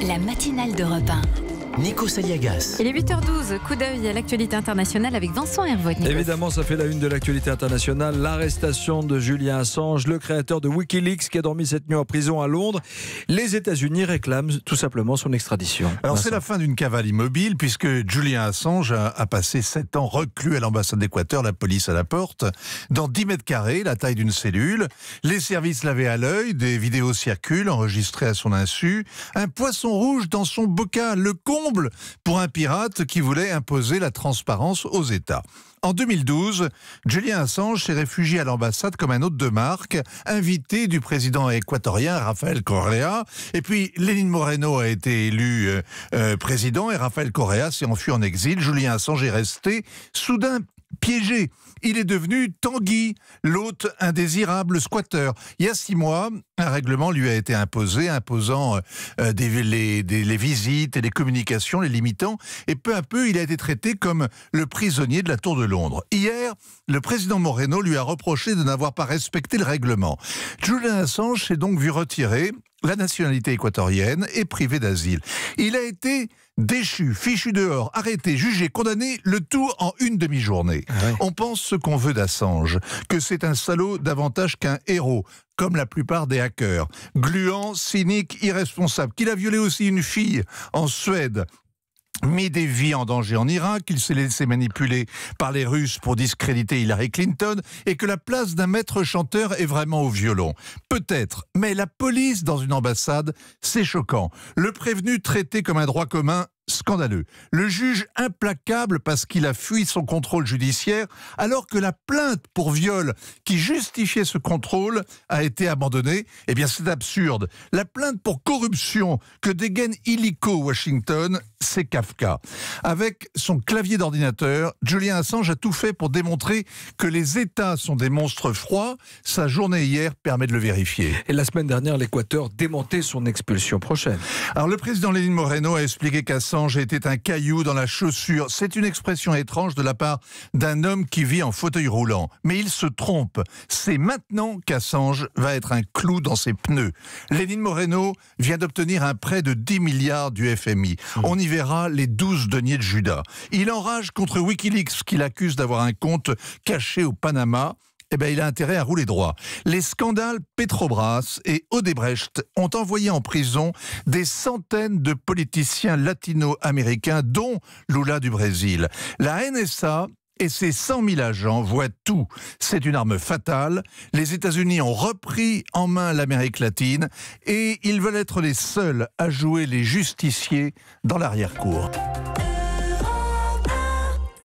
La matinale d'Europe 1. Nico Saliagas. Il est 8h12, coup d'œil à l'actualité internationale avec Vincent Hervouet. Évidemment, ça fait la une de l'actualité internationale. L'arrestation de Julian Assange, le créateur de Wikileaks qui a dormi cette nuit en prison à Londres. Les États-Unis réclament tout simplement son extradition. Alors c'est la fin d'une cavale immobile puisque Julian Assange a passé 7 ans reclus à l'ambassade d'Équateur, la police à la porte, dans 10 mètres carrés, la taille d'une cellule. Les services l'avaient à l'œil, des vidéos circulent enregistrées à son insu. Un poisson rouge dans son bocal, le comble pour un pirate qui voulait imposer la transparence aux États. En 2012, Julian Assange s'est réfugié à l'ambassade comme un hôte de marque, invité du président équatorien Rafael Correa. Et puis, Lenín Moreno a été élu président et Rafael Correa s'est enfui en exil. Julian Assange est resté soudain piégé. Il est devenu Tanguy, l'hôte indésirable squatteur. Il y a 6 mois, un règlement lui a été imposé, imposant les visites et les communications, les limitant. Et peu à peu, il a été traité comme le prisonnier de la Tour de Londres. Hier, le président Moreno lui a reproché de n'avoir pas respecté le règlement. Julian Assange s'est donc vu retirer la nationalité équatorienne et privé d'asile. Il a été déchu, fichu dehors, arrêté, jugé, condamné, le tout en une demi-journée. On pense ce qu'on veut d'Assange, que c'est un salaud davantage qu'un héros, comme la plupart des hackers. Gluant, cynique, irresponsable, qu'il a violé aussi une fille en Suède, mis des vies en danger en Irak, qu'il s'est laissé manipuler par les Russes pour discréditer Hillary Clinton et que la place d'un maître chanteur est vraiment au violon. Peut-être, mais la police dans une ambassade, c'est choquant. Le prévenu traité comme un droit commun, scandaleux. Le juge implacable parce qu'il a fui son contrôle judiciaire alors que la plainte pour viol qui justifiait ce contrôle a été abandonnée. Eh bien c'est absurde. La plainte pour corruption que dégaine illico Washington, c'est Kafka. Avec son clavier d'ordinateur, Julian Assange a tout fait pour démontrer que les États sont des monstres froids. Sa journée hier permet de le vérifier. Et la semaine dernière, l'Équateur démentait son expulsion prochaine. Alors le président Lenín Moreno a expliqué qu'Assange était un caillou dans la chaussure. C'est une expression étrange de la part d'un homme qui vit en fauteuil roulant. Mais il se trompe. C'est maintenant qu'Assange va être un clou dans ses pneus. Lenín Moreno vient d'obtenir un prêt de 10 milliards du FMI. On y verra les 12 deniers de Judas. Il enrage contre Wikileaks, qu'il accuse d'avoir un compte caché au Panama. Eh bien, il a intérêt à rouler droit. Les scandales Petrobras et Odebrecht ont envoyé en prison des centaines de politiciens latino-américains, dont Lula du Brésil. La NSA et ses 100 000 agents voient tout. C'est une arme fatale. Les États-Unis ont repris en main l'Amérique latine et ils veulent être les seuls à jouer les justiciers dans l'arrière-cour.